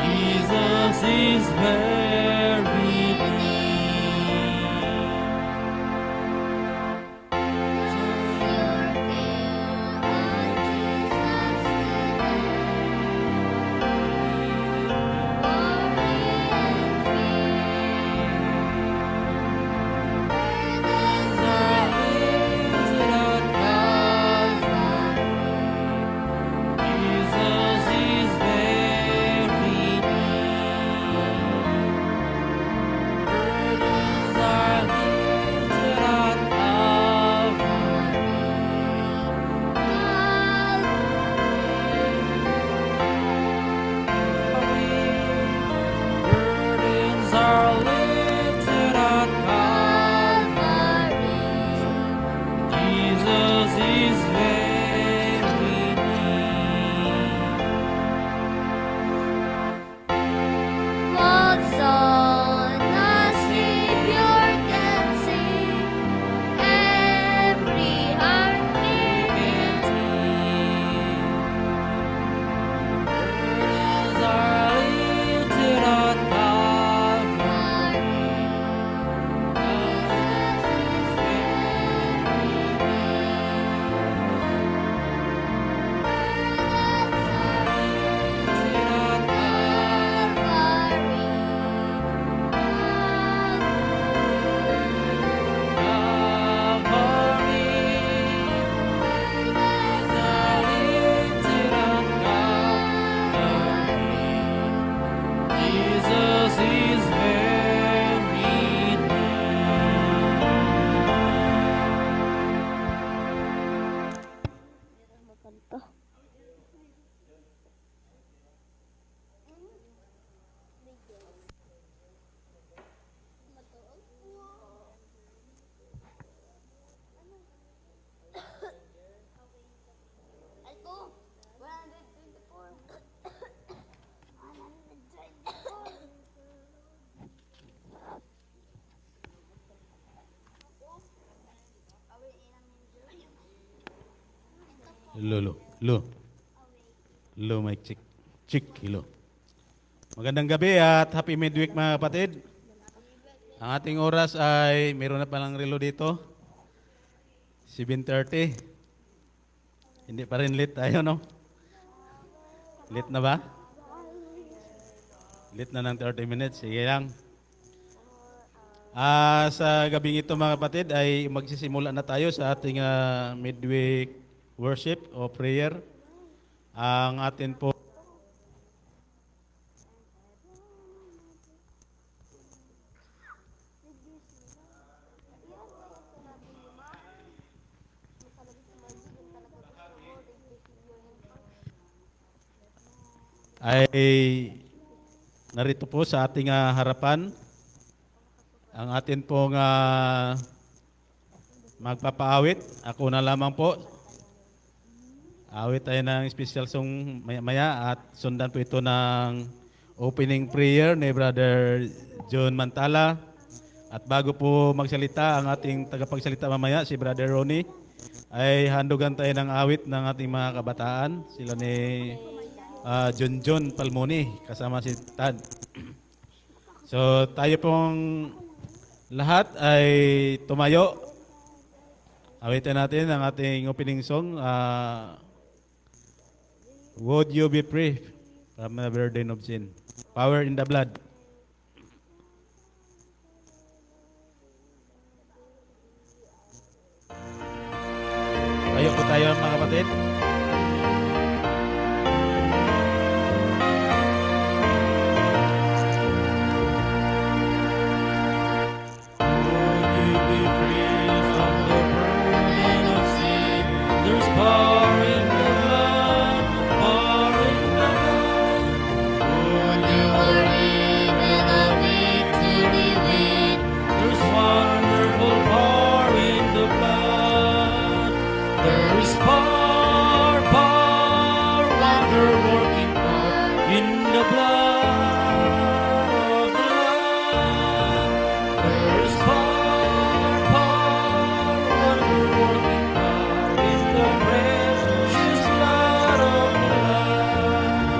Jesus is very near. Burdens are lifted at Calvary. Jesus is very near. What song a Savior can sing, every heart can hear. Burdens are lifted at Calvary. Jesus is very Alto, 124. 124. Hello, mic check. Check, hello. Magandang gabi at happy midweek mga kapatid. Ang ating oras ay, meron na palang relo dito. 7:30. Hindi pa rin late tayo, no? Late na ba? Late na ng 30 minutes. Sige lang. Sa gabing ito mga kapatid ay magsisimula na tayo sa ating midweek worship o prayer. Ang atin po ay narito po sa ating harapan ang atin pong magpapaawit. Ako na lamang po. Awit tayo ng special song maya-maya at sundan po ito ng opening prayer ni Brother John Mantala. At bago po magsalita ang ating tagapagsalita mamaya, si Brother Ronnie, ay handugan tayo ng awit ng ating mga kabataan. Sila ni John Palmoni, kasama si Tad. So tayo pong lahat ay tumayo. Awitin natin ang ating opening song. Would you be free from the burden of sin? Power in the blood. Tayo po tayo mga kapatid. There's power in the blood, power in the blood. When you are even a victory win, There's wonderful power in the blood. There is power, power, wonder-working power in the blood of the Lamb. There is power, power, wonder-working power in the precious blood of the Lamb.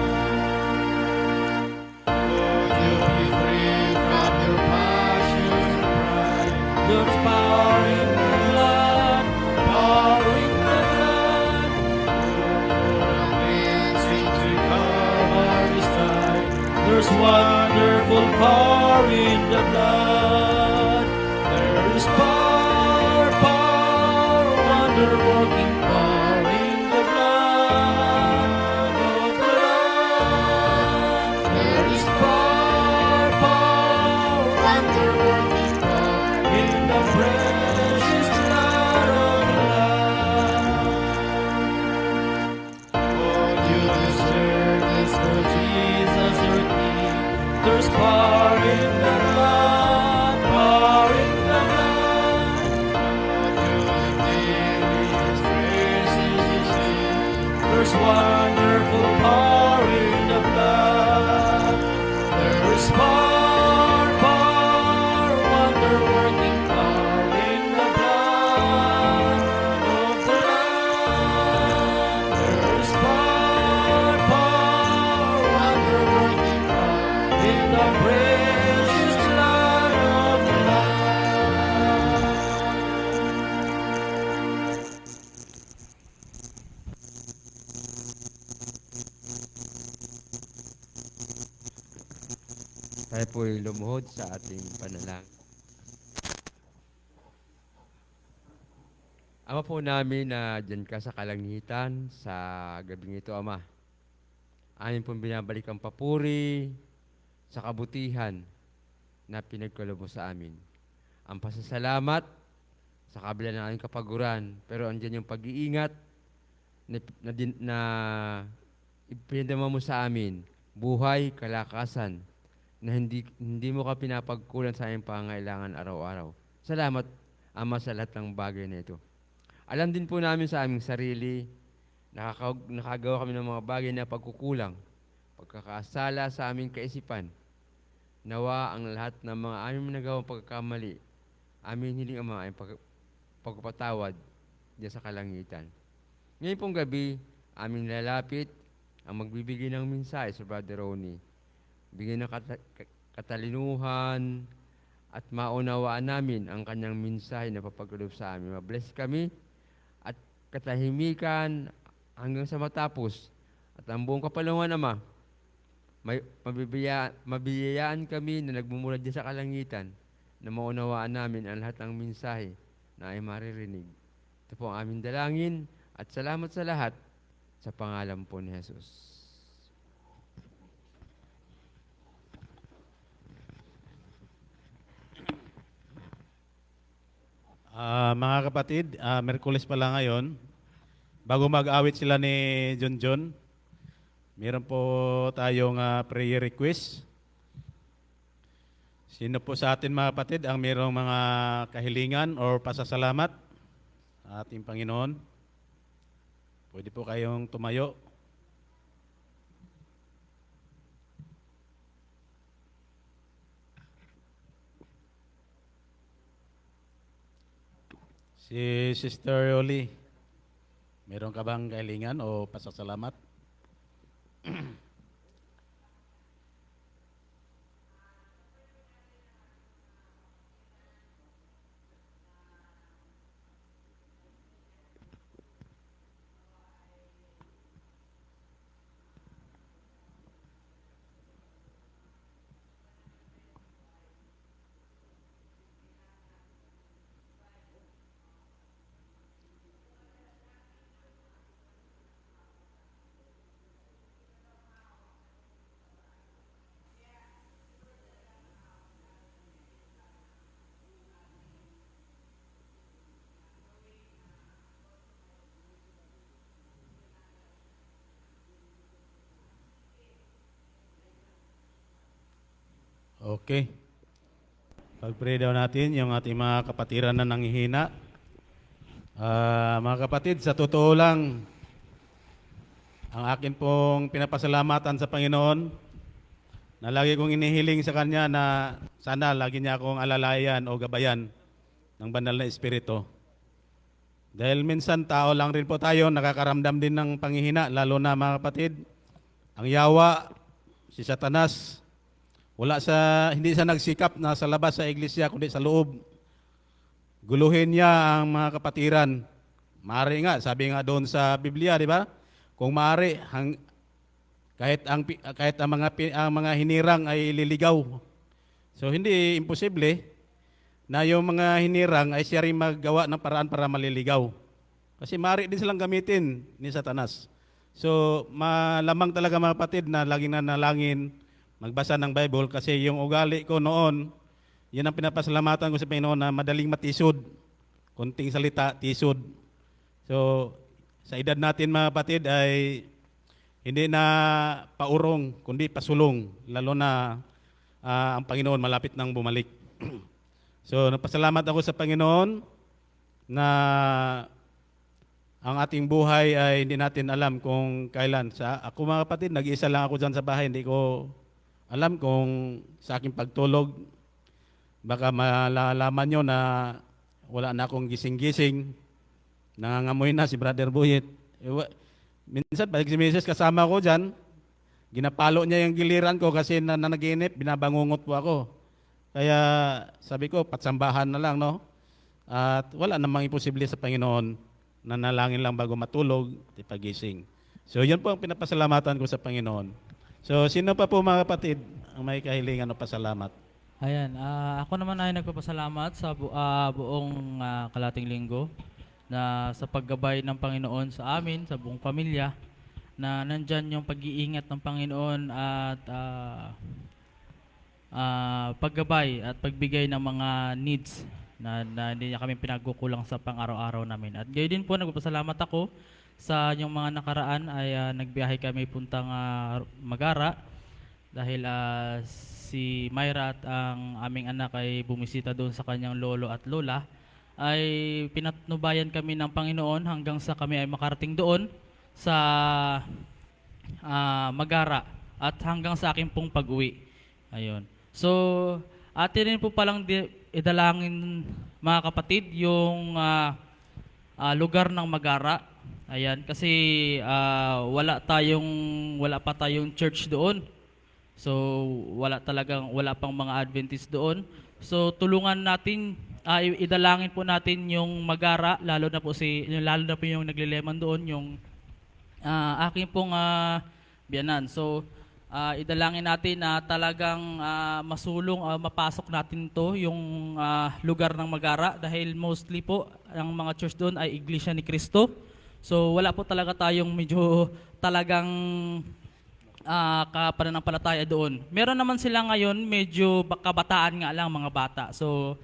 There's wonderful power in the blood. There is power, power, wonder-working power in the blood of the Lamb. There is power, power, Wonder-working power. in the precious blood of the Lamb. Oh, you deserve this, For Jesus your King, there's power in the blood, power in the blood. There's wonderful power in the blood. There is power, power, wonder-working power in the blood of the Lamb. There is power, power, wonder-working power in the precious blood of the Lamb. Tayo po'y lumuhod sa ating panalangin. Ama po namin na dyan ka sa kalangitan sa gabing ito, Ama. Amin pong binabalik ang papuri sa kabutihan na pinagkaloob mo sa amin. Ang pasasalamat sa kabila ng aming kapaguran, pero andyan yung pag-iingat na ipinadama mo sa amin, buhay, kalakasan, na hindi mo ka pinapagkulan sa aming pangangailangan araw-araw. Salamat, Ama, sa lahat ng bagay na ito. Alam din po namin sa aming sarili, nakagawa kami ng mga bagay na pagkukulang, pagkakasala sa aming kaisipan. Nawa ang lahat ng mga aming nagawang pagkakamali, aming hiling, Ama, ay pagpapatawad diyan sa kalangitan. Ngayon pong gabi, aming lalapit ang magbibigay ng mensahe sa Brother Ronnie. Bigyan ng katalinuhan at maunawaan namin ang kanyang mensahe na papagkaloob sa amin. Mabless kami at katahimikan hanggang sa matapos. At ang buong kapalungan, Ama, mabiyayaan kami na nagmumula din sa kalangitan na maunawaan namin ang lahat ng mensahe na ay maririnig. Ito po ang aming dalangin at salamat sa lahat sa pangalan po ni Jesus. Mga kapatid, Merkulis pala ngayon. Bago mag-awit sila ni John John, meron po tayong prayer request. Sino po sa atin mga kapatid ang mayroong mga kahilingan o pasasalamat sa ating Panginoon? Pwede po kayong tumayo. Si Sister Yoli, meron ka bang kahilingan o pasasalamat? Okay. Pag-pray daw natin yung ating mga kapatiran na nanghihina. Mga kapatid, sa totoo lang, ang akin pong pinapasalamatan sa Panginoon na lagi kong inihiling sa Kanya na sana lagi niya akong alalayan o gabayan ng banal na Espiritu. Dahil minsan tao lang rin po tayo, nakakaramdam din ng panghihina, lalo na mga kapatid, ang yawa, si Satanas, hindi siya nagsikap na sa labas sa iglesia, kundi sa loob. Guluhin niya ang mga kapatiran. Maaari nga, sabi nga doon sa Biblia, di ba? Kung maaari, kahit ang mga hinirang ay liligaw. So hindi imposible na yung mga hinirang ay siya rin maggawa ng paraan para maliligaw. Kasi maaari din silang gamitin ni Satanas. So malamang talaga mga kapatid na laging nanalangin, magbasa ng Bible kasi yung ugali ko noon, yun ang pinapasalamatan ko sa Panginoon na madaling matisod. Kunting salita, tisod. So sa edad natin mga kapatid ay hindi na paurong, kundi pasulong. Lalo na ang Panginoon malapit nang bumalik. So napasalamat ako sa Panginoon na ang ating buhay ay hindi natin alam kung kailan. Ako mga kapatid, nag-iisa lang ako dyan sa bahay. Hindi ko alam kung sa aking pagtulog, baka malalaman nyo na wala na akong gising-gising. Nangangamoy na si Brother Buyit. Minsan, pag si Mrs. kasama ko dyan, ginapalo niya yung giliran ko kasi nanaginip, binabangungot po ako. Kaya sabi ko, patsambahan na lang, no? At wala namang imposible sa Panginoon. Nanalangin lang bago matulog, pagising. So, yun po ang pinapasalamatan ko sa Panginoon. So, sino pa po mga kapatid ang may kahilingan o pasalamat? Ayan, ako naman ay nagpapasalamat sa buong kalating linggo na sa paggabay ng Panginoon sa amin, sa buong pamilya, na nandyan yung pag-iingat ng Panginoon at paggabay at pagbigay ng mga needs na hindi niya kami pinagkukulang sa pang-araw-araw namin. At gayon din po, nagpapasalamat ako sa yung mga nakaraan ay nagbiyahe kami puntang Magara dahil si Myra at ang aming anak ay bumisita doon sa kanyang lolo at lola, ay pinatnubayan kami ng Panginoon hanggang sa kami ay makarating doon sa Magara at hanggang sa akin pong pag-uwi. Ayun. So, atin rin po palang idalangin mga kapatid yung lugar ng Magara. Ayan, kasi wala pa tayong church doon. So, wala pang mga Adventist doon. So, tulungan natin, idalangin po natin yung Magara, lalo na po yung naglileman doon, yung aking pong biyanan. So, idalangin natin na talagang masulong, mapasok natin to yung lugar ng Magara dahil mostly po ang mga church doon ay Iglesia ni Cristo. So wala po talaga tayong medyo talagang kapananampalataya doon. Meron naman sila ngayon medyo kabataan nga lang, mga bata. So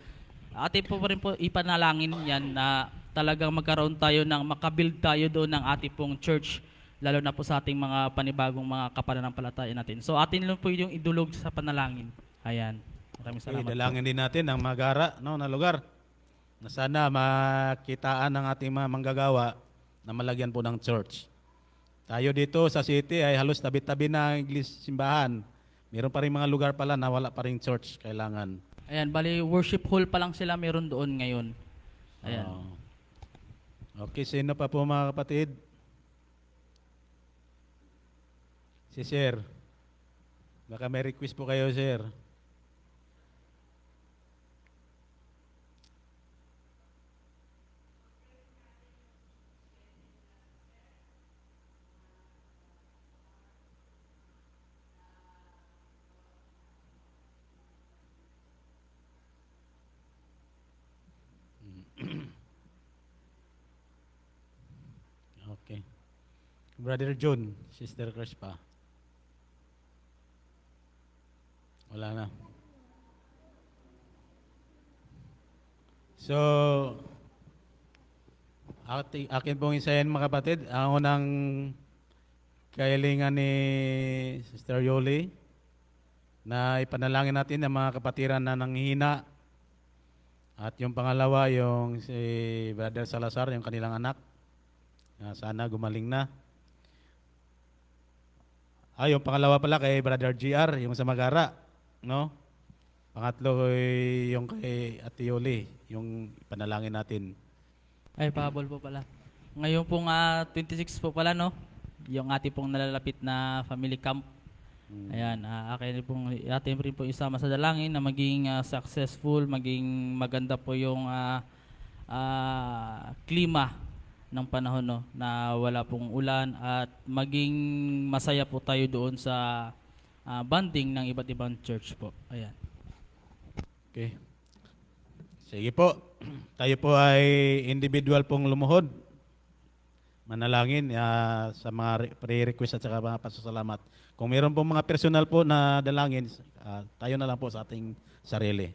atin po rin po ipanalangin yan na talagang magkaroon tayo makabuild tayo doon ng ating pong church, lalo na po sa ating mga panibagong mga kapananampalataya natin. So atin lang po yung idulog sa panalangin. Ayan. Maraming salamat. Dalangin din natin ang Magara, no, na lugar. Na sana makitaan ng ating mga manggagawa na malagyan po ng church. Tayo dito sa city ay halos tabi-tabi na ang simbahan. Meron pa rin mga lugar pala na wala pa rin church kailangan. Ayan, bali worship hall pa lang sila meron doon ngayon. Ayan. Okay, sino pa po mga kapatid? Si Sir. Baka may request po kayo, Sir. Okay. Brother John, Sister Crush pa. Wala na. So, akin pong isayin mga kapatid, ang unang kahilingan ni Sister Yoli na ipanalangin natin ang mga kapatiran na nanghihina. At yung pangalawa, yung si Brother Salazar, yung kanilang anak. Sana gumaling na. Yung pangalawa pala kay Brother GR, yung sa Magara. No? Pangatlo yung kay Ate Yoli, yung ipanalangin natin. Ay, pahabol po pala. Ngayon pong 26 po pala, no? Yung ating pong nalalapit na family camp. Ayan, atin rin po isama sa dalangin na maging successful, maging maganda po yung klima ng panahon, no, na wala pong ulan, at maging masaya po tayo doon sa banding ng iba't ibang church po. Ayan. Okay. Sige po. Tayo po ay individual pong lumuhod. Manalangin sa mga prayer request at saka mga pasasalamat. Kung meron pong mga personal po na dalangin, tayo na lang po sa ating sarili.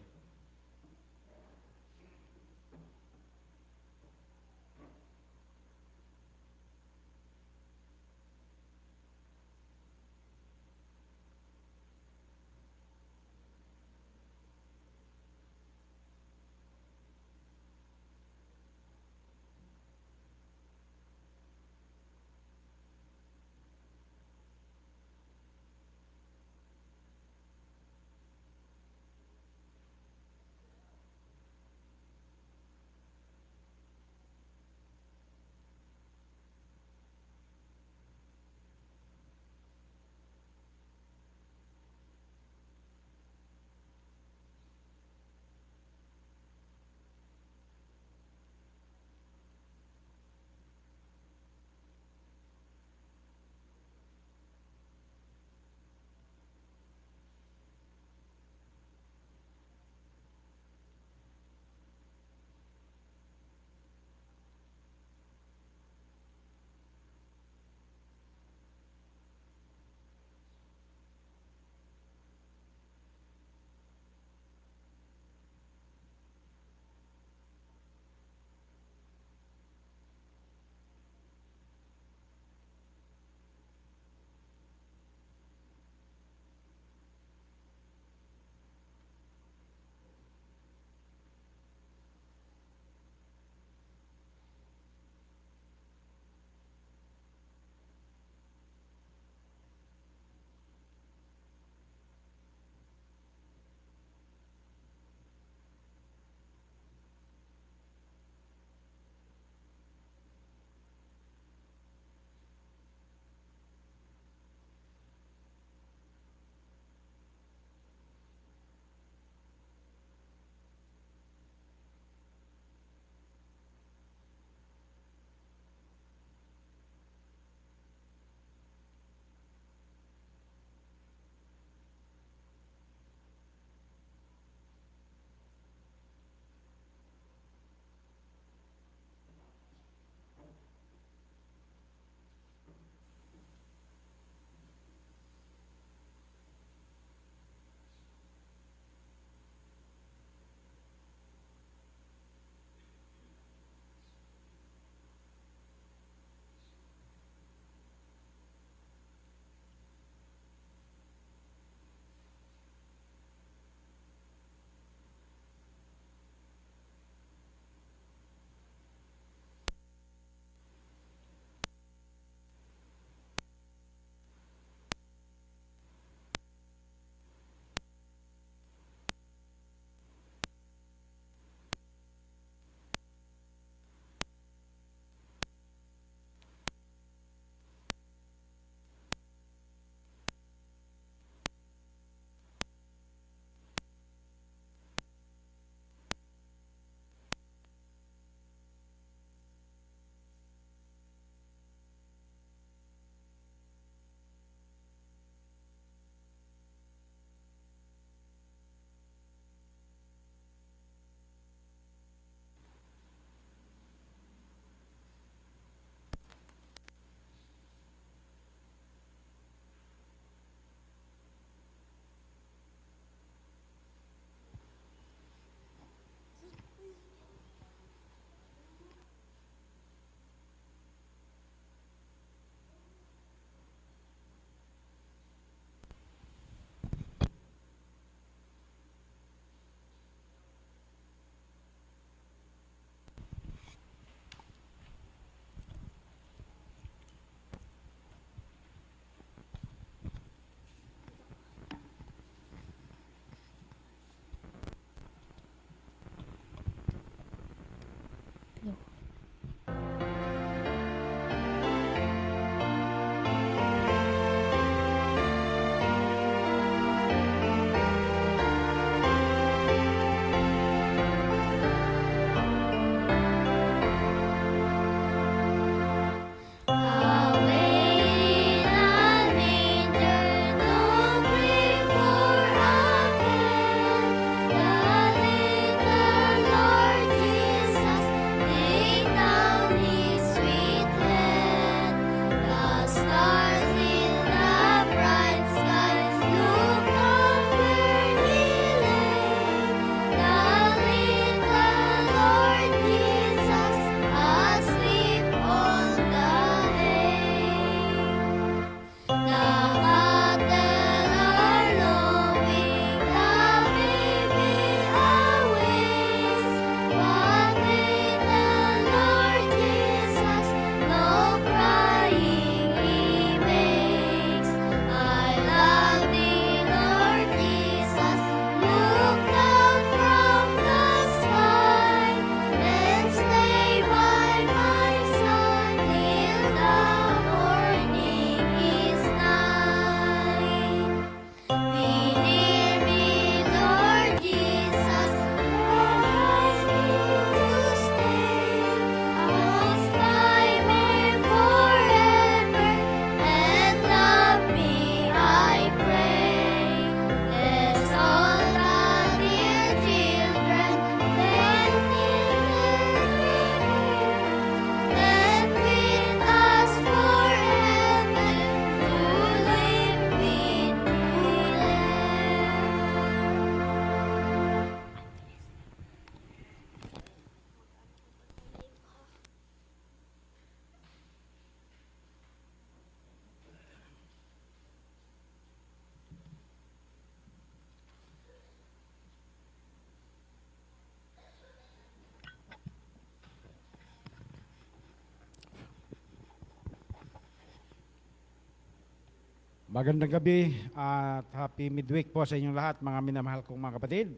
Magandang gabi at happy midweek po sa inyong lahat, mga minamahal kong mga kapatid.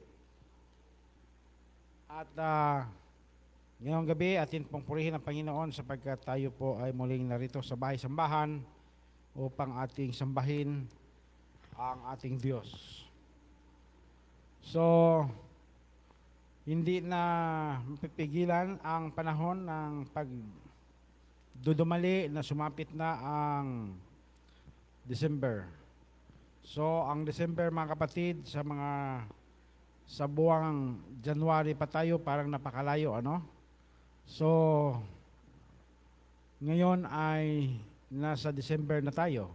At ngayong gabi atin pong purihin ang Panginoon sapagkat tayo po ay muling narito sa bahay-sambahan upang ating sambahin ang ating Diyos. So, hindi na mapipigilan ang panahon ng pagdudumali na sumapit na ang December. So, ang December mga kapatid, sa buwang January pa tayo, parang napakalayo, ano? So, ngayon ay nasa December na tayo.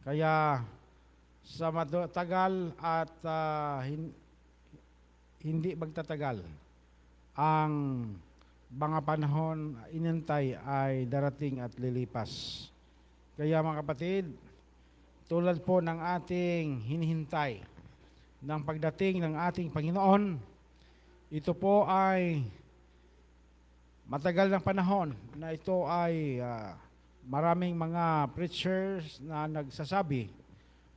Kaya, sa matagal at hindi magtatagal, ang mga panahon inantay ay darating at lilipas. Kaya mga kapatid, tulad po ng ating hinihintay ng pagdating ng ating Panginoon, ito po ay matagal ng panahon na ito ay maraming mga preachers na nagsasabi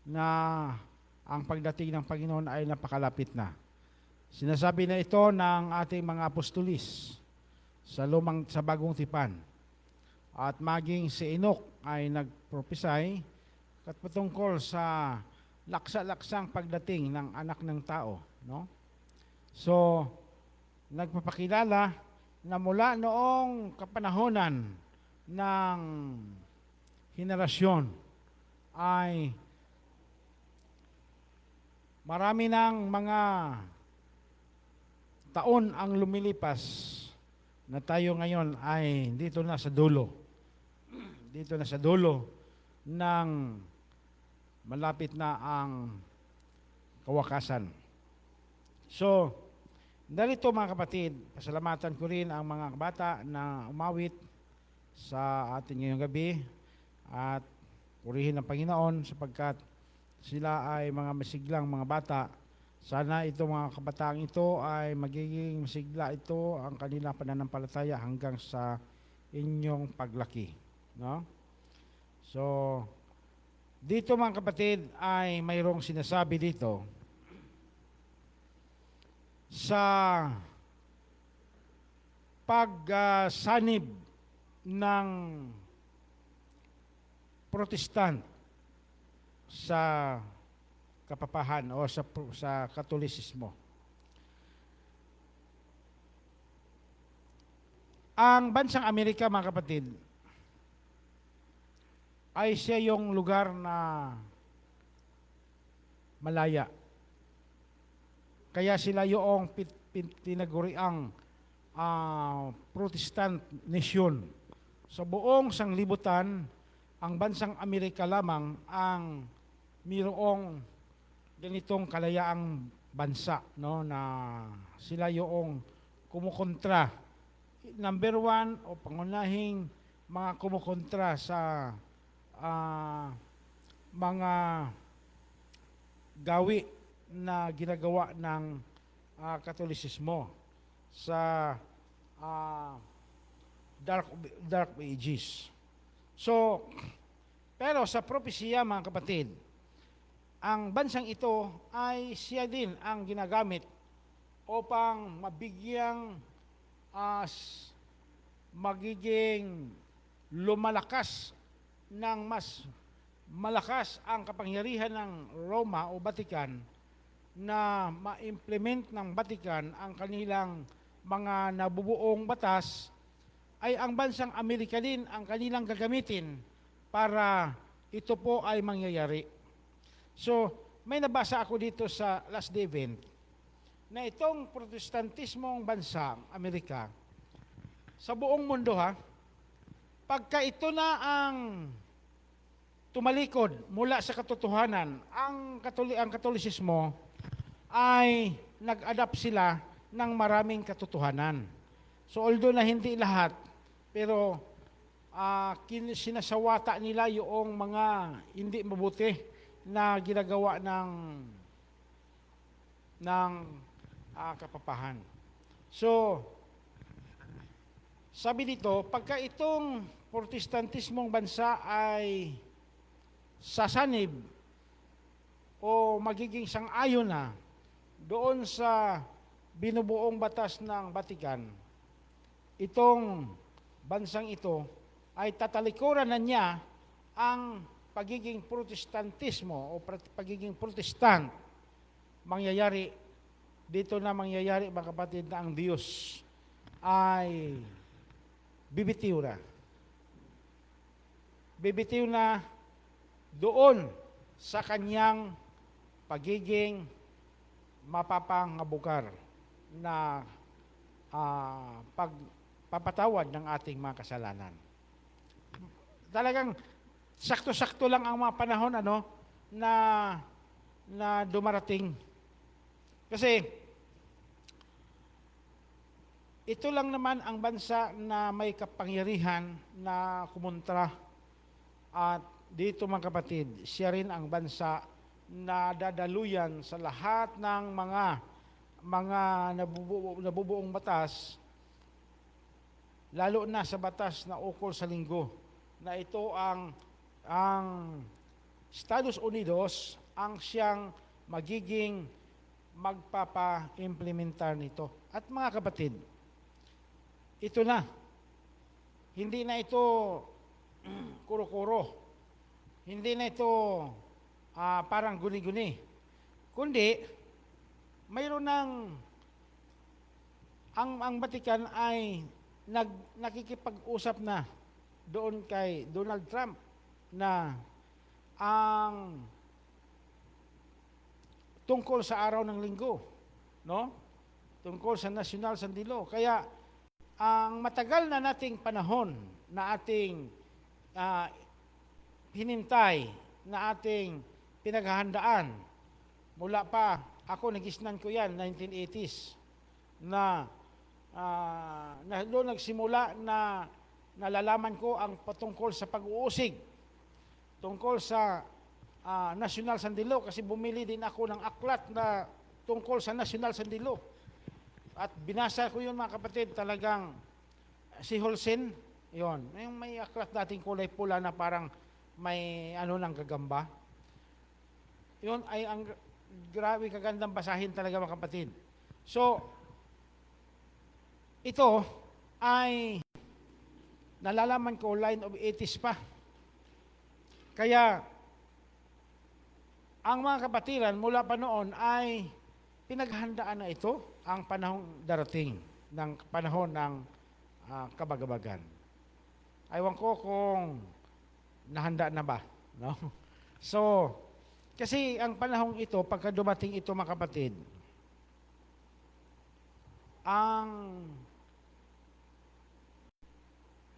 na ang pagdating ng Panginoon ay napakalapit na. Sinasabi na ito ng ating mga apostolis sa bagong tipan. At maging si Enoch ay nagpropesy patungkol sa laksa-laksang pagdating ng anak ng tao, no? So, nagpapakilala na mula noong kapanahonan ng henerasyon ay marami ng mga taon ang lumilipas na tayo ngayon ay dito na sa dulo. Dito na sa dulo ng malapit na ang kawakasan. So, narito mga kapatid, pasalamatan ko rin ang mga bata na umawit sa ating ngayong gabi at purihin ang Panginoon sapagkat sila ay mga masiglang mga bata. Sana itong mga kabataang ito ay magiging masigla ito ang kanilang pananampalataya hanggang sa inyong paglaki. No? So, dito mga kapatid ay mayroong sinasabi dito sa pagsanib ng Protestant sa kapapahan o sa Katolisismo. Ang bansang Amerika mga kapatid ay siya yung lugar na malaya. Kaya sila yung tinaguriang Protestant nation. Sa buong sanglibutan, ang bansang Amerika lamang ang mayroong ganitong kalayaang bansa, no, na sila yung kumukontra. Number one o pangunahing mga kumukontra sa mga gawi na ginagawa ng Katolisismo sa dark ages. So, pero sa propesya mga kapatid, ang bansang ito ay siya din ang ginagamit upang mabigyang magiging lumalakas ng mas malakas ang kapangyarihan ng Roma o Vatican na ma-implement ng Vatican ang kanilang mga nabubuong batas, ay ang bansang Amerika din ang kanilang gagamitin para ito po ay mangyayari. So, may nabasa ako dito sa last day event na itong protestantismong bansa, Amerika, sa buong mundo pagka ito na ang tumalikod mula sa katotohanan, ang Katolisismo ay nag-adapt sila ng maraming katotohanan. So although na hindi lahat, pero sinasawata nila yung mga hindi mabuti na ginagawa ng kapapahan. So, sabi dito, pagka itong protestantismong bansa ay sasanib o magiging sang-ayon na doon sa binubuong batas ng Vatican, itong bansang ito ay tatalikuran na niya ang pagiging protestantismo o pagiging protestant. Mangyayari, dito na mangyayari mga kapatid na ang Diyos ay bibitiw na. Bibitiw na doon sa kanyang pagiging mapapangabukar na pagpapatawad ng ating mga kasalanan. Talagang sakto-sakto lang ang mga panahon na dumarating. Kasi ito lang naman ang bansa na may kapangyarihan na kumontra, at dito mga kapatid, siya rin ang bansa na dadaluyan sa lahat ng mga nabubuong batas, lalo na sa batas na ukol sa linggo, na ito ang Estados Unidos ang siyang magiging magpapa-implementar nito. At mga kapatid, ito na. Hindi na ito kuro-kuro. Hindi na ito parang guni-guni. Kundi, mayroon ng ang Vatican ay nakikipag-usap na doon kay Donald Trump na ang tungkol sa araw ng linggo, no? Tungkol sa National Sunday Law. Kaya ang matagal na nating panahon na ating hinintay, na ating pinaghahandaan, mula pa ako nagisnan ko yan 1980s na doon nagsimula na nalalaman ko ang patungkol sa pag-uusig, tungkol sa National Sunday Law, kasi bumili din ako ng aklat na tungkol sa National Sunday Law. At binasa ko yun mga kapatid, talagang si Holsen, yun, yung may aklat dating kulay pula na parang may ng gagamba. Yun ay ang grabe kagandang basahin talaga mga kapatid. So, ito ay nalalaman ko line of 80s pa. Kaya, ang mga kapatiran mula pa noon ay pinaghandaan na ito ang panahong darating, ng panahon ng kabagabagan. Aywan ko kung nahanda na ba, no? So, kasi ang panahong ito, pagka dumating ito mga kapatid, ang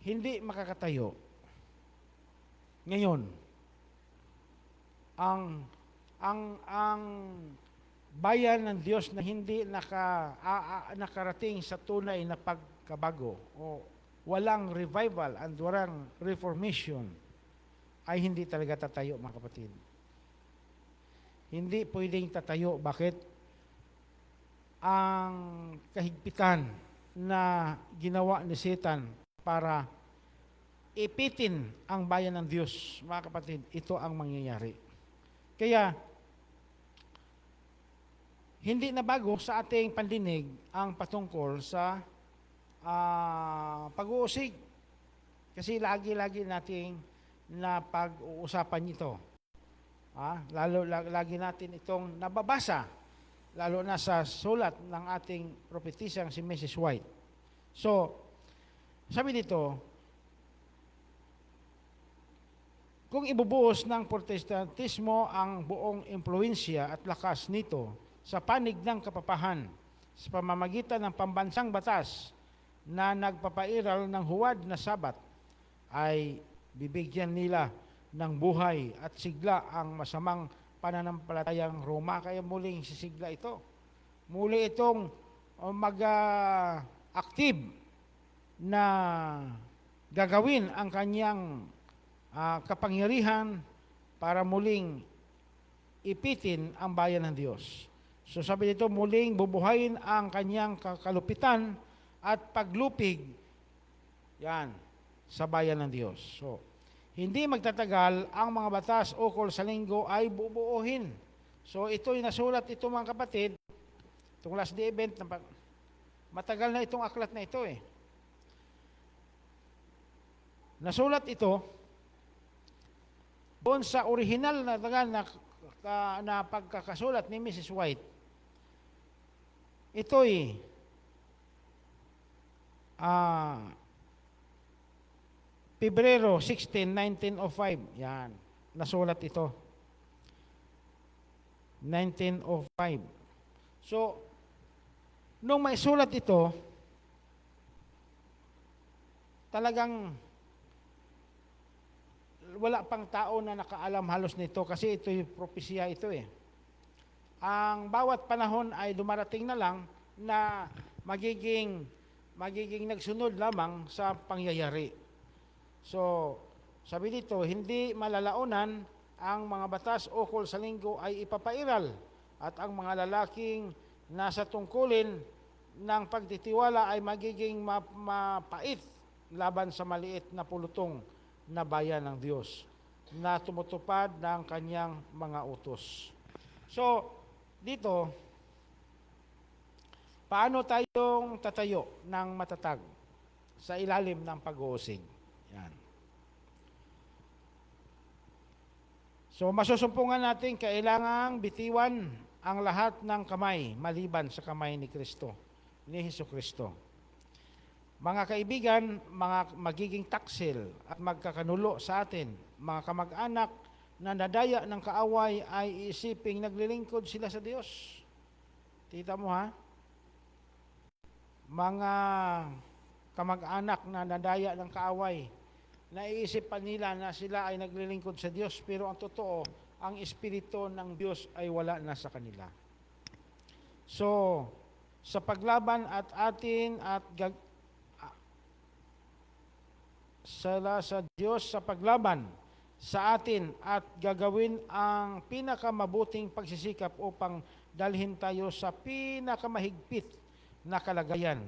hindi makakatayo ngayon, ang bayan ng Diyos na hindi nakarating sa tunay na pagkabago o walang revival and walang reformation, ay hindi talaga tatayo mga kapatid. Hindi pwedeng tatayo. Bakit? Ang kahigpitan na ginawa ni Satan para ipitin ang bayan ng Diyos, mga kapatid, ito ang mangyayari. Kaya, hindi na bago sa ating pandinig ang patungkol sa pag-uusig. Kasi lagi-lagi nating na pag-uusapan ito. Lagi natin itong nababasa, lalo na sa sulat ng ating propetisa si Mrs. White. So, sabi dito, kung ibubuhos ng Protestantismo ang buong impluensya at lakas nito sa panig ng kapapahan sa pamamagitan ng pambansang batas na nagpapairal ng huwad na sabat, ay bibigyan nila ng buhay at sigla ang masamang pananampalatayang Roma. Kaya muling sisigla ito. Muli itong mag-active na gagawin ang kanyang kapangyarihan para muling ipitin ang bayan ng Diyos. So sabi dito, muling bubuhayin ang kanyang kalupitan at paglupig yan sa bayan ng Diyos. So, hindi magtatagal ang mga batas ukol sa linggo ay bubuuhin. So ito'y nasulat ito mga kapatid, itong last day event, matagal na itong aklat na ito eh. Nasulat ito doon sa original na na pagkakasulat ni Mrs. White. Ito'y Pebrero 16, 1905. Yan. Nasulat ito. 1905. So, nung may sulat ito, talagang wala pang tao na nakaalam halos nito kasi ito'y propesya ito eh. Ang bawat panahon ay dumarating na lang na magiging nagsunod lamang sa pangyayari. So, sabi dito, hindi malalaunan ang mga batas ukol sa linggo ay ipapairal at ang mga lalaking nasa tungkulin ng pagtitiwala ay magiging mapait laban sa maliit na pulutong na bayan ng Diyos na tumutupad ng kanyang mga utos. So, dito, paano tayong tatayo ng matatag sa ilalim ng pag-uusig? Yan. So, masusumpungan natin kailangang bitiwan ang lahat ng kamay maliban sa kamay ni Kristo, ni Hesukristo. Mga kaibigan, mga magiging taksil at magkakanulo sa atin, mga kamag-anak na nadaya ng kaaway ay iisiping naglilingkod sila sa Diyos. Tita mo ha? Mga kamag-anak na nadaya ng kaaway, naiisip pa nila na sila ay naglilingkod sa Diyos, pero ang totoo, ang Espiritu ng Diyos ay wala na sa kanila. So, sa paglaban at atin at sa Diyos sa paglaban sa atin at gagawin ang pinakamabuting pagsisikap upang dalhin tayo sa pinakamahigpit na kalagayan.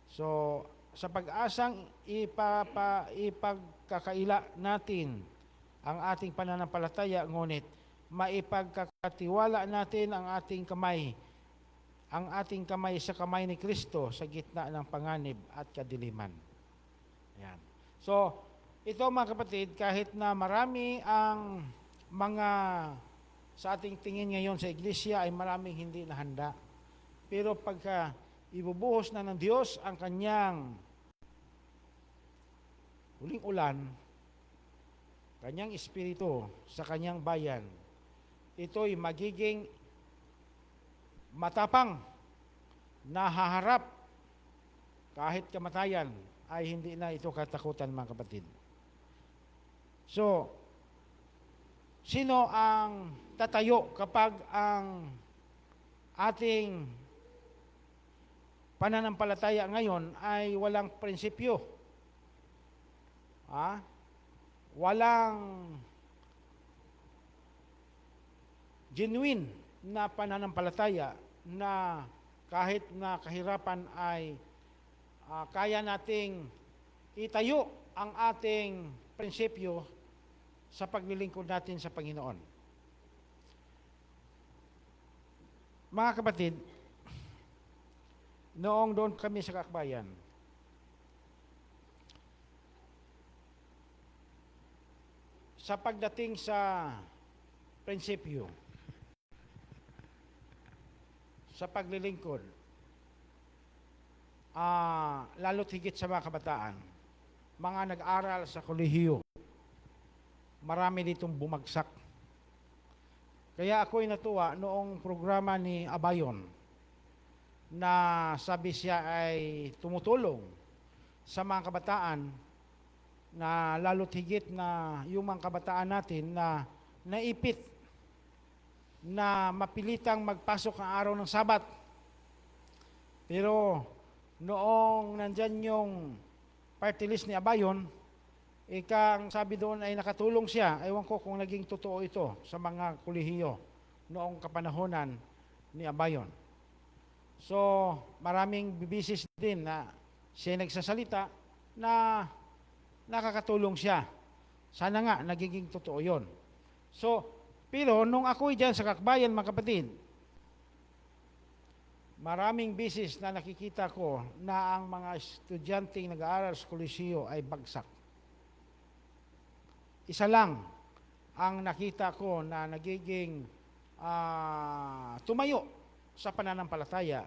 So, sa pag-asang ipagkakaila natin ang ating pananampalataya, ngunit maipagkakatiwala natin ang ating kamay sa kamay ni Kristo sa gitna ng panganib at kadiliman. Yan. So, ito mga kapatid, kahit na marami ang mga sa ating tingin ngayon sa iglesia ay maraming hindi nahanda. Pero pagka ibubuhos na ng Diyos ang kanyang huling ulan, kanyang espiritu sa kanyang bayan, ito'y magiging matapang na haharap kahit kamatayan ay hindi na ito katakutan mga kapatid. So, sino ang tatayo kapag ang ating pananampalataya ngayon ay walang prinsipyo? Walang genuine na pananampalataya na kahit na kahirapan ay kaya nating itayo ang ating prinsipyo sa paglilingkod natin sa Panginoon. Mga kapatid, noong doon kami sa Kakbayan, sa pagdating sa prinsipyo, sa paglilingkod, lalo't higit sa mga kabataan, mga nag-aral sa kolehiyo, marami ditong bumagsak. Kaya ako'y natuwa noong programa ni Abayon na sabi siya ay tumutulong sa mga kabataan na lalo't higit na yung mga kabataan natin na naipit na mapilitang magpasok ang araw ng Sabat. Pero noong nandyan yung party list ni Abayon, ikang sabi doon ay nakatulong siya. Ewan ko kung naging totoo ito sa mga kolehiyo noong kapanahonan ni Abayon. So, maraming bibisis din na siya nagsasalita na nakakatulong siya Sana nga, nagiging totoo yon. So, pero nung ako'y dyan sa Kakbayan, mga kapatid, maraming beses na nakikita ko na ang mga estudyanteng nag-aaral sa koliseo ay bagsak. Isa lang ang nakita ko na nagiging tumayo sa pananampalataya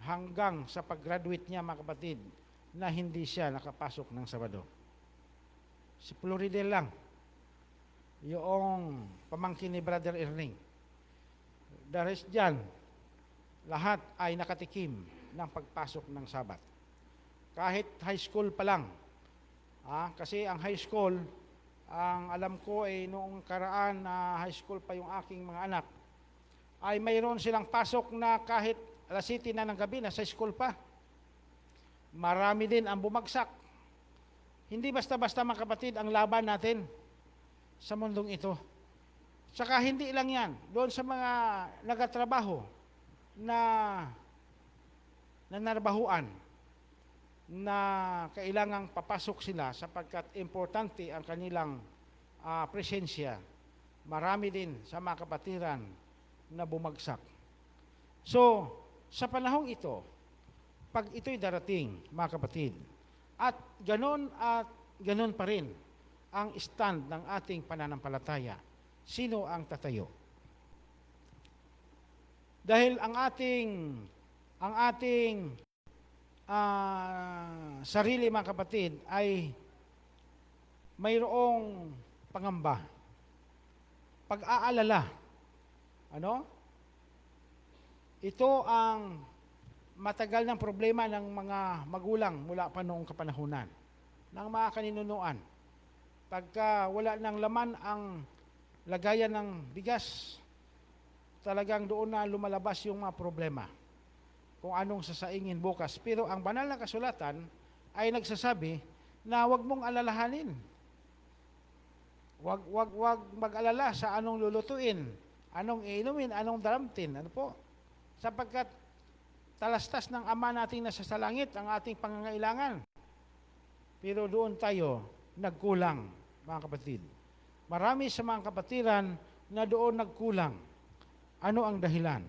hanggang sa pag-graduate niya, mga kapatid, na hindi siya nakapasok ng Sabado. Si Floridel lang, yung pamangkin ni Brother Erning. The rest dyan, lahat ay nakatikim ng pagpasok ng Sabat. Kahit high school pa lang. Kasi ang high school, ang alam ko ay noong karaan na high school pa yung aking mga anak, ay mayroon silang pasok na kahit alas 7 na ng gabi, nasa school pa. Marami din ang bumagsak. Hindi basta-basta, mga kapatid, ang laban natin sa mundong ito. Saka hindi lang yan, doon sa mga nagatrabaho na nanarbahuan na kailangang papasok sila sapagkat importante ang kanilang presensya. Marami din sa mga kapatiran na bumagsak. So, sa panahong ito, pag ito'y darating, mga kapatid, at ganon pa rin ang stand ng ating pananampalataya, sino ang tatayo? Dahil ang ating sarili, mga kapatid, ay mayroong pangamba, pag-aalala. Ito ang matagal ng problema ng mga magulang mula pa noong kapanahunan, ng mga kaninunuan. Pagka wala ng laman ang lagayan ng bigas, talagang doon na lumalabas yung mga problema kung anong sasaingin bukas. Pero ang banal na kasulatan ay nagsasabi na wag mong alalahanin. Wag mag-alala sa anong lulutuin, anong iinumin, anong daramtin. Sapagkat talastas ng Ama nating nasa sa langit ang ating pangangailangan. Pero doon tayo nagkulang, mga kapatid. Marami sa mga kapatiran na doon nagkulang. Ano ang dahilan?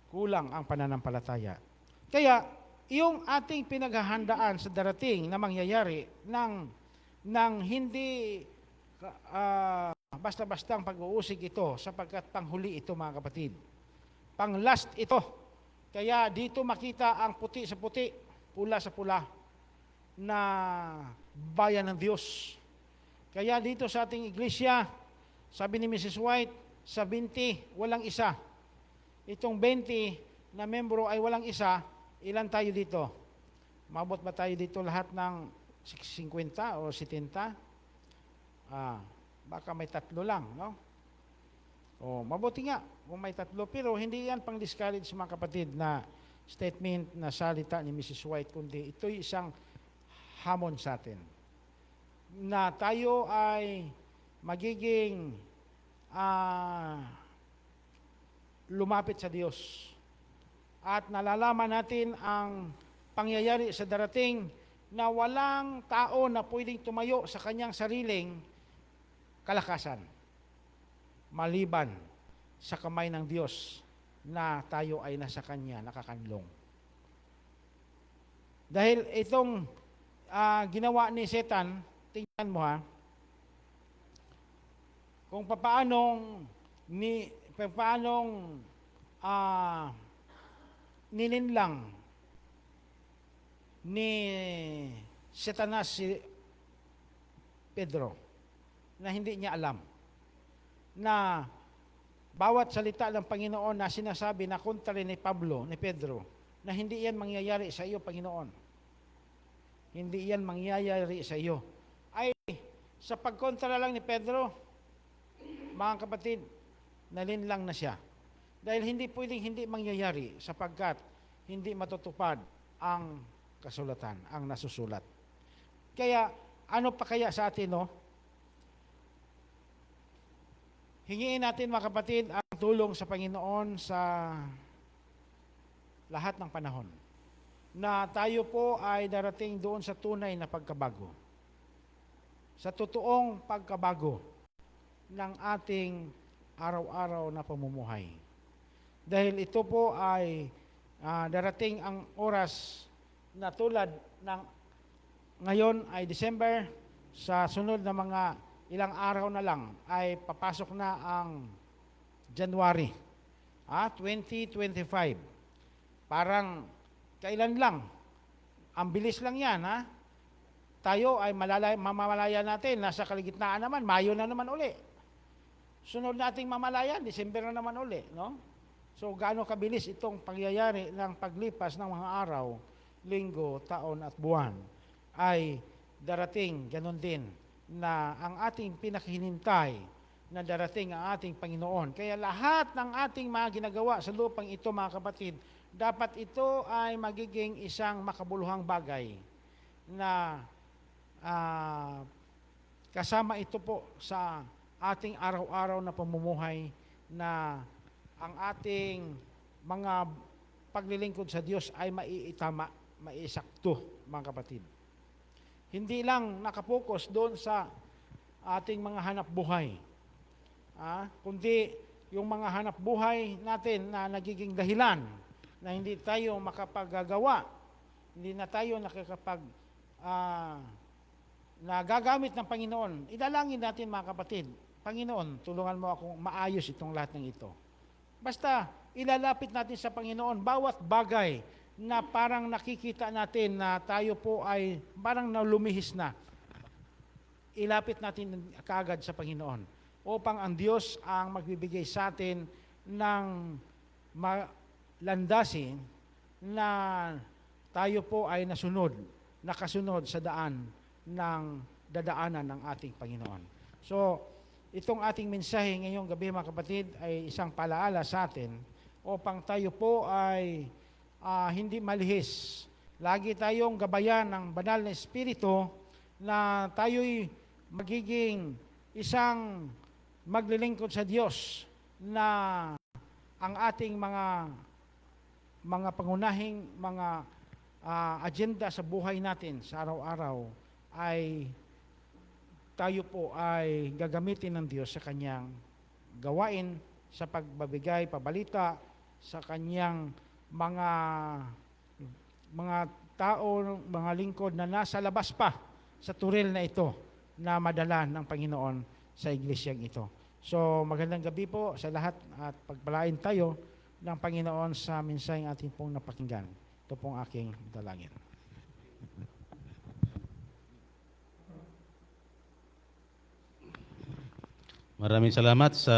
Kulang ang pananampalataya. Kaya, yung ating pinaghahandaan sa darating na mangyayari ng hindi basta-bastang pag-uusig ito sapagkat panghuli ito, mga kapatid. Pang-last ito. Kaya dito makita ang puti sa puti, pula sa pula na bayan ng Diyos. Kaya dito sa ating iglesia, sabi ni Mrs. White, sa 20, walang isa. Itong 20 na membro ay walang isa, ilan tayo dito? Mabot ba tayo dito lahat ng 50 o 70? Baka may 3 lang, no? Mabuti nga kung may 3, pero hindi yan pang-discourage, mga kapatid, na statement na salita ni Mrs. White, kundi ito'y isang hamon sa atin na tayo ay magiging lumapit sa Diyos at nalalaman natin ang pangyayari sa darating na walang tao na pwedeng tumayo sa kanyang sariling kalakasan maliban sa kamay ng Diyos na tayo ay nasa Kanya nakakanlong. Dahil itong ginawa ni Satan, tingnan mo kung paanong nininlang ni Satanas si Pedro na hindi niya alam na bawat salita ng Panginoon na sinasabi na kontra ni Pedro, na hindi yan mangyayari sa iyo, Panginoon. Hindi yan mangyayari sa iyo. Ay, sa pagkontra lang ni Pedro, mga kapatid, nalinlang na siya. Dahil hindi pwedeng hindi mangyayari sapagkat hindi matutupad ang kasulatan, ang nasusulat. Kaya, ano pa kaya sa atin, no? Hingiin natin, mga kapatid, ang tulong sa Panginoon sa lahat ng panahon. na tayo po ay darating doon sa tunay na pagkabago. Sa totoong pagkabago ng ating araw-araw na pamumuhay. Dahil ito po ay darating ang oras na tulad ng ngayon ay December, sa sunod na mga ilang araw na lang ay papasok na ang January 2025. Parang kailan lang, ang bilis lang yan, ha? Tayo ay mamamalaya natin, nasa kaligitnaan naman, Mayo na naman uli. Sunod nating mamalayan, December na naman uli, no? So, gaano kabilis itong pangyayari ng paglipas ng mga araw, linggo, taon at buwan, ay darating, ganun din, na ang ating pinakihintay na darating ang ating Panginoon. Kaya lahat ng ating mga ginagawa sa lupang ito, mga kapatid, dapat ito ay magiging isang makabuluhang bagay na kasama ito po sa ating araw-araw na pamumuhay, na ang ating mga paglilingkod sa Diyos ay maiitama, maisakto, mga kapatid. Hindi lang nakapokus doon sa ating mga hanap buhay, kundi yung mga hanap buhay natin na nagiging dahilan na hindi tayo makapagagawa, hindi na tayo nagagamit ng Panginoon. Idalangin natin, mga kapatid, Panginoon, tulungan mo akong maayos itong lahat ng ito. Basta ilalapit natin sa Panginoon bawat bagay na parang nakikita natin na tayo po ay parang nalumihis na. Ilapit natin kaagad sa Panginoon upang ang Diyos ang magbibigay sa atin ng landasin na tayo po ay nakasunod sa daan ng dadaanan ng ating Panginoon. So, itong ating mensahe ngayong gabi, mga kapatid, ay isang palaala sa atin upang tayo po ay hindi malihis. Lagi tayong gabayan ng banal na Espiritu na tayo'y magiging isang maglilingkod sa Diyos, na ang ating mga pangunahing mga agenda sa buhay natin sa araw-araw ay tayo po ay gagamitin ng Diyos sa kanyang gawain, sa pagbabigay, pabalita, sa kanyang mga tao, mga lingkod na nasa labas pa sa turil na ito na madala ng Panginoon sa iglesyang ito. So, magandang gabi po sa lahat at pagpalain tayo ng Panginoon sa mensaheng ating pong napakinggan. Ito pong aking dalangin. Maraming salamat sa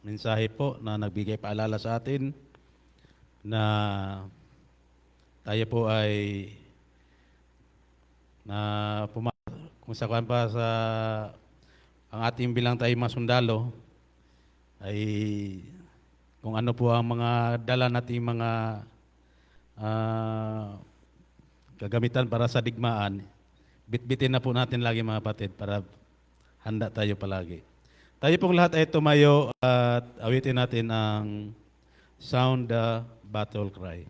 mensahe po na nagbigay paalala sa atin na tayo po ay kung saan pa sa ang ating bilang tayo mga sundalo ay kung ano po ang mga dala nating mga gagamitan para sa digmaan, bitbitin na po natin lagi, mga kapatid, para handa tayo palagi. Tayo pong lahat ay tumayo at awitin natin ang Sound the Battle Cry.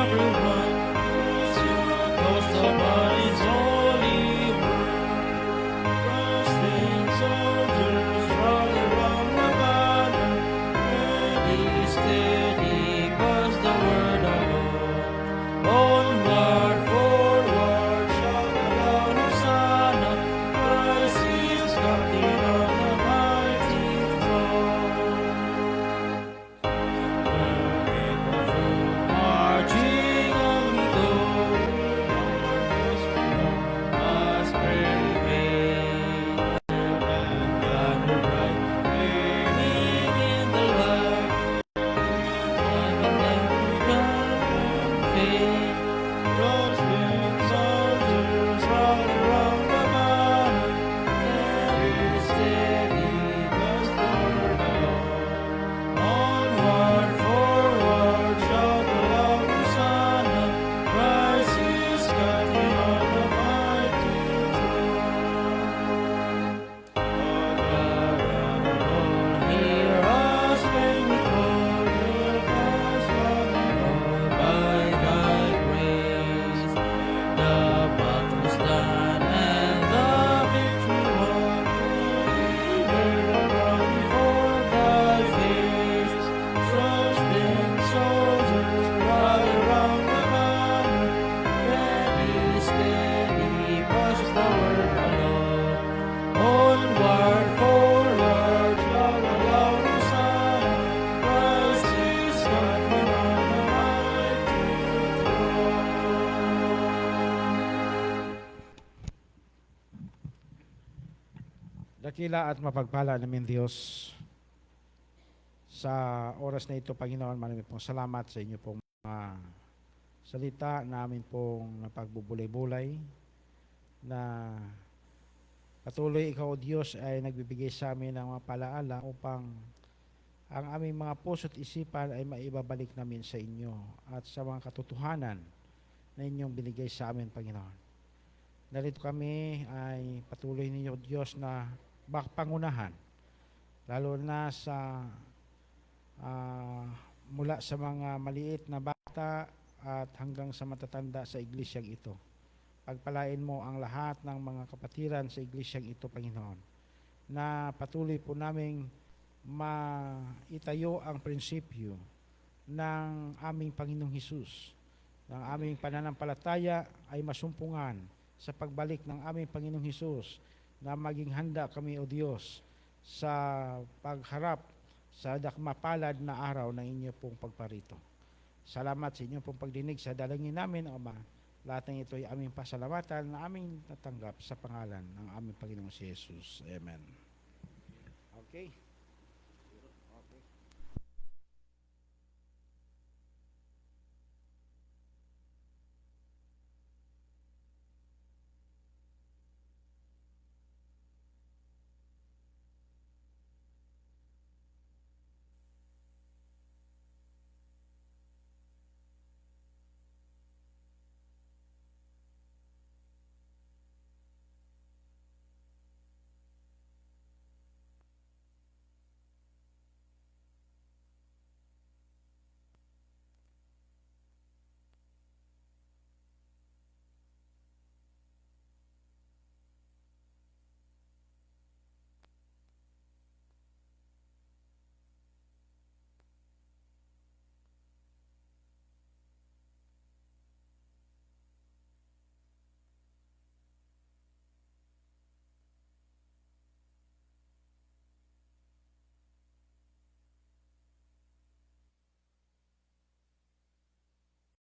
Everyone Dakila at mapagpala namin Diyos, sa oras na ito, Panginoon, marami pong salamat sa inyo pong mga salita namin pong napagbubulay-bulay, na patuloy ikaw, O Diyos, ay nagbibigay sa amin ng mga palaala upang ang aming mga puso't isipan ay maibabalik namin sa inyo at sa mga katotohanan na inyong binigay sa amin, Panginoon. Narito kami ay patuloy ninyo, Diyos, na pangunahan, lalo na sa mula sa mga maliit na bata at hanggang sa matatanda sa iglesyang ito. Pagpalain mo ang lahat ng mga kapatiran sa iglesyang ito, Panginoon, na patuloy po naming maitayo ang prinsipyo ng aming Panginoong Hesus, ng aming pananampalataya ay masumpungan sa pagbalik ng aming Panginoong Hesus, na maging handa kami, O Diyos, sa pagharap sa dakmapalad na araw ng inyo pong pagparito. Salamat sa inyong pong pagdinig sa dalangin namin, O Ama. Lahat ng ito ay aming pasalamatan na aming natanggap sa pangalan ng aming Panginoong si Jesus. Amen. Okay.